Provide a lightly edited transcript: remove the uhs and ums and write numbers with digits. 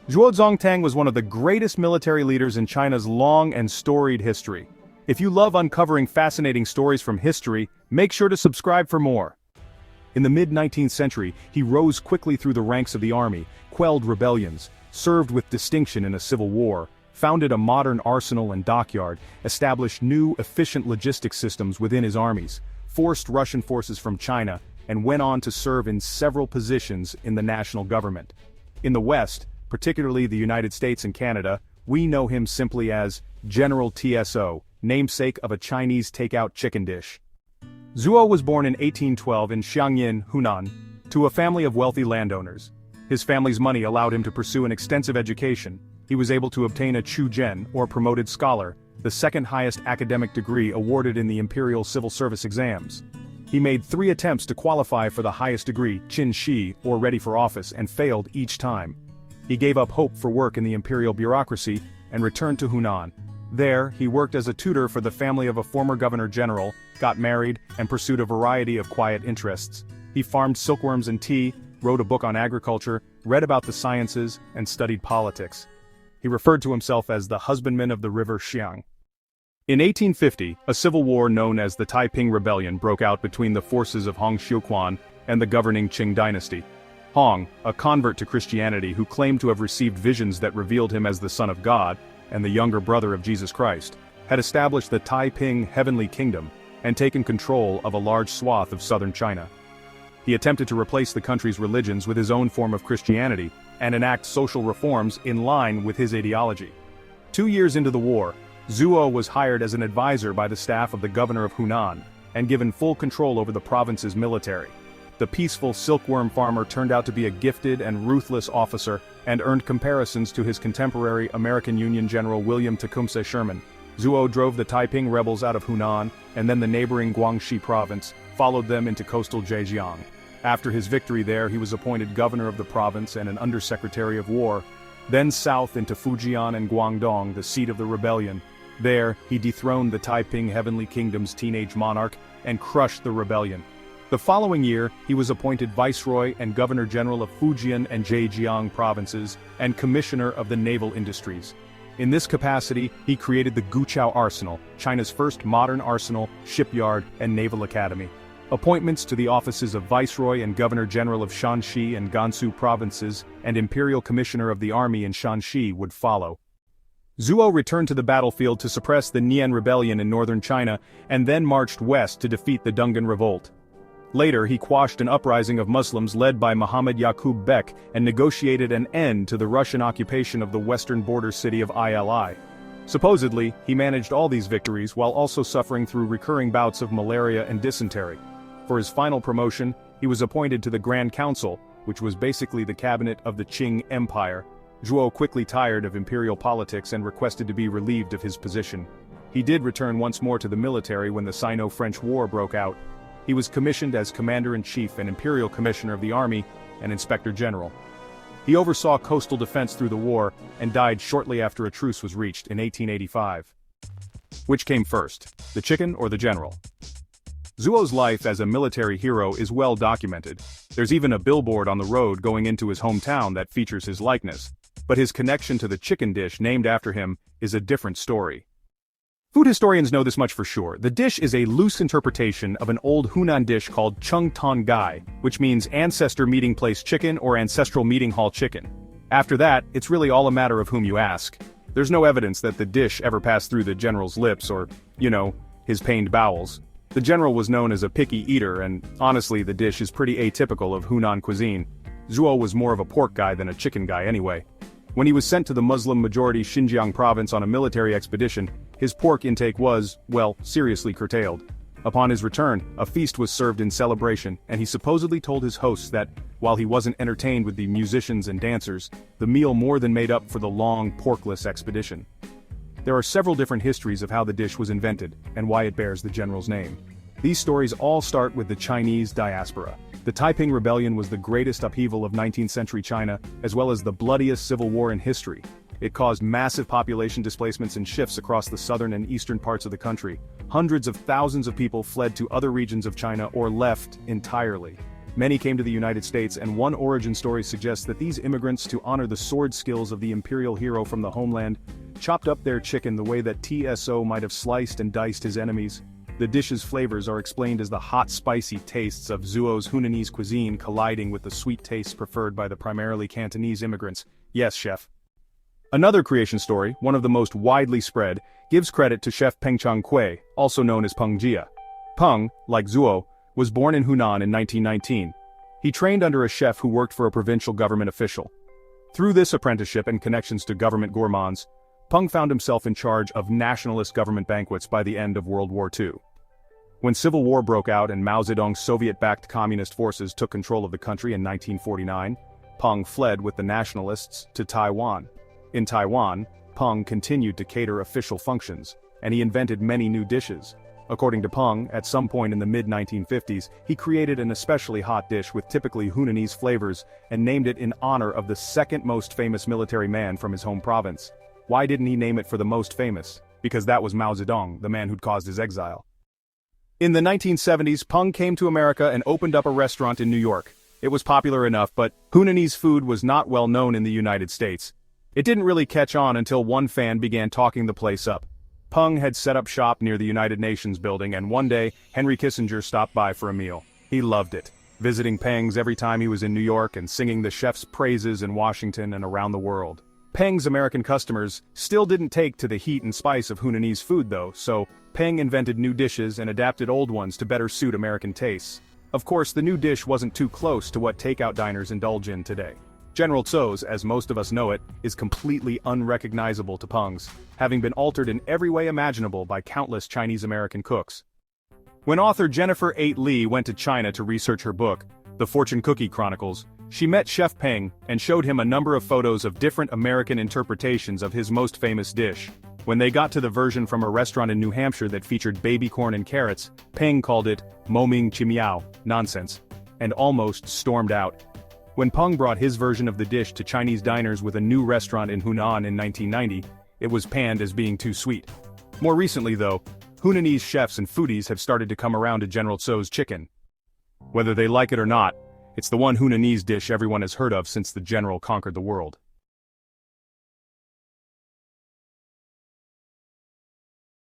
Zhuo Zongtang was one of the greatest military leaders in China's long and storied history. If you love uncovering fascinating stories from history, make sure to subscribe for more. In the mid-19th century, he rose quickly through the ranks of the army, quelled rebellions, served with distinction in a civil war, founded a modern arsenal and dockyard, established new, efficient logistics systems within his armies, forced Russian forces from China, and went on to serve in several positions in the national government. In the West, particularly the United States and Canada, we know him simply as General TSO, namesake of a Chinese takeout chicken dish. Zhuo was born in 1812 in Xiangyin, Hunan, to a family of wealthy landowners. His family's money allowed him to pursue an extensive education. He was able to obtain a Chu-Zhen, or promoted scholar, the second highest academic degree awarded in the imperial civil service exams. He made 3 attempts to qualify for the highest degree, Qin Shi, or ready for office, and failed each time. He gave up hope for work in the imperial bureaucracy and returned to Hunan. There, he worked as a tutor for the family of a former governor-general, got married, and pursued a variety of quiet interests. He farmed silkworms and tea, wrote a book on agriculture, read about the sciences, and studied politics. He referred to himself as the husbandman of the river Xiang. In 1850, a civil war known as the Taiping Rebellion broke out between the forces of Hong Xiuquan and the governing Qing dynasty. Hong, a convert to Christianity who claimed to have received visions that revealed him as the Son of God, and the younger brother of Jesus Christ, had established the Taiping Heavenly Kingdom and taken control of a large swath of southern China. He attempted to replace the country's religions with his own form of Christianity and enact social reforms in line with his ideology. 2 years into the war, Zhuo was hired as an advisor by the staff of the governor of Hunan, and given full control over the province's military. The peaceful silkworm farmer turned out to be a gifted and ruthless officer, and earned comparisons to his contemporary American Union General William Tecumseh Sherman. Zhuo drove the Taiping rebels out of Hunan, and then the neighboring Guangxi province, followed them into coastal Zhejiang. After his victory there, he was appointed governor of the province and an undersecretary of war. Then south into Fujian and Guangdong, the seat of the rebellion. There, he dethroned the Taiping Heavenly Kingdom's teenage monarch and crushed the rebellion. The following year, he was appointed Viceroy and Governor-General of Fujian and Zhejiang provinces and Commissioner of the Naval Industries. In this capacity, he created the Guqiao Arsenal, China's first modern arsenal, shipyard, and naval academy. Appointments to the offices of Viceroy and Governor-General of Shanxi and Gansu provinces and Imperial Commissioner of the Army in Shanxi would follow. Zhuo returned to the battlefield to suppress the Nian Rebellion in northern China and then marched west to defeat the Dungan Revolt. Later, he quashed an uprising of Muslims led by Muhammad Yaqub Bek and negotiated an end to the Russian occupation of the western border city of Ili. Supposedly, he managed all these victories while also suffering through recurring bouts of malaria and dysentery. For his final promotion, he was appointed to the Grand Council, which was basically the cabinet of the Qing Empire. Zhuo quickly tired of imperial politics and requested to be relieved of his position. He did return once more to the military when the Sino-French War broke out. He was commissioned as Commander-in-Chief and Imperial Commissioner of the Army and Inspector General. He oversaw coastal defense through the war and died shortly after a truce was reached in 1885. Which came first, the chicken or the general? Zhuo's life as a military hero is well documented. There's even a billboard on the road going into his hometown that features his likeness. But his connection to the chicken dish named after him is a different story. Food historians know this much for sure. The dish is a loose interpretation of an old Hunan dish called Chung Ton Gai, which means ancestor meeting place chicken or ancestral meeting hall chicken. After that, it's really all a matter of whom you ask. There's no evidence that the dish ever passed through the general's lips or, his pained bowels. The general was known as a picky eater, and honestly the dish is pretty atypical of Hunan cuisine. Zhuo was more of a pork guy than a chicken guy anyway. When he was sent to the Muslim-majority Xinjiang province on a military expedition, his pork intake was, seriously curtailed. Upon his return, a feast was served in celebration, and he supposedly told his hosts that, while he wasn't entertained with the musicians and dancers, the meal more than made up for the long, porkless expedition. There are several different histories of how the dish was invented, and why it bears the general's name. These stories all start with the Chinese diaspora. The Taiping Rebellion was the greatest upheaval of 19th century China, as well as the bloodiest civil war in history. It caused massive population displacements and shifts across the southern and eastern parts of the country. Hundreds of thousands of people fled to other regions of China or left entirely. Many came to the United States, and one origin story suggests that these immigrants, to honor the sword skills of the imperial hero from the homeland, chopped up their chicken the way that TSO might have sliced and diced his enemies. The dish's flavors are explained as the hot spicy tastes of Zuo's Hunanese cuisine colliding with the sweet tastes preferred by the primarily Cantonese immigrants. Yes, chef. Another creation story, one of the most widely spread, gives credit to chef Peng Changque, also known as Peng Jia. Peng, like Zuo, was born in Hunan in 1919. He trained under a chef who worked for a provincial government official. Through this apprenticeship and connections to government gourmands, Peng found himself in charge of nationalist government banquets by the end of World War II. When civil war broke out and Mao Zedong's Soviet-backed communist forces took control of the country in 1949, Peng fled with the nationalists to Taiwan. In Taiwan, Peng continued to cater official functions, and he invented many new dishes. According to Peng, at some point in the mid-1950s, he created an especially hot dish with typically Hunanese flavors and named it in honor of the second most famous military man from his home province. Why didn't he name it for the most famous? Because that was Mao Zedong, the man who'd caused his exile. In the 1970s, Peng came to America and opened up a restaurant in New York. It was popular enough, but Hunanese food was not well known in the United States. It didn't really catch on until one fan began talking the place up. Peng had set up shop near the United Nations building, and one day, Henry Kissinger stopped by for a meal. He loved it, visiting Peng's every time he was in New York and singing the chef's praises in Washington and around the world. Peng's American customers still didn't take to the heat and spice of Hunanese food though, so Peng invented new dishes and adapted old ones to better suit American tastes. Of course, the new dish wasn't too close to what takeout diners indulge in today. General Tso's, as most of us know it, is completely unrecognizable to Peng's, having been altered in every way imaginable by countless Chinese-American cooks. When author Jennifer 8 Lee went to China to research her book, The Fortune Cookie Chronicles, she met Chef Peng and showed him a number of photos of different American interpretations of his most famous dish. When they got to the version from a restaurant in New Hampshire that featured baby corn and carrots, Peng called it "Moming Chimiao," nonsense, and almost stormed out. When Peng brought his version of the dish to Chinese diners with a new restaurant in Hunan in 1990, it was panned as being too sweet. More recently though, Hunanese chefs and foodies have started to come around to General Tso's chicken. Whether they like it or not, it's the one Hunanese dish everyone has heard of since the general conquered the world.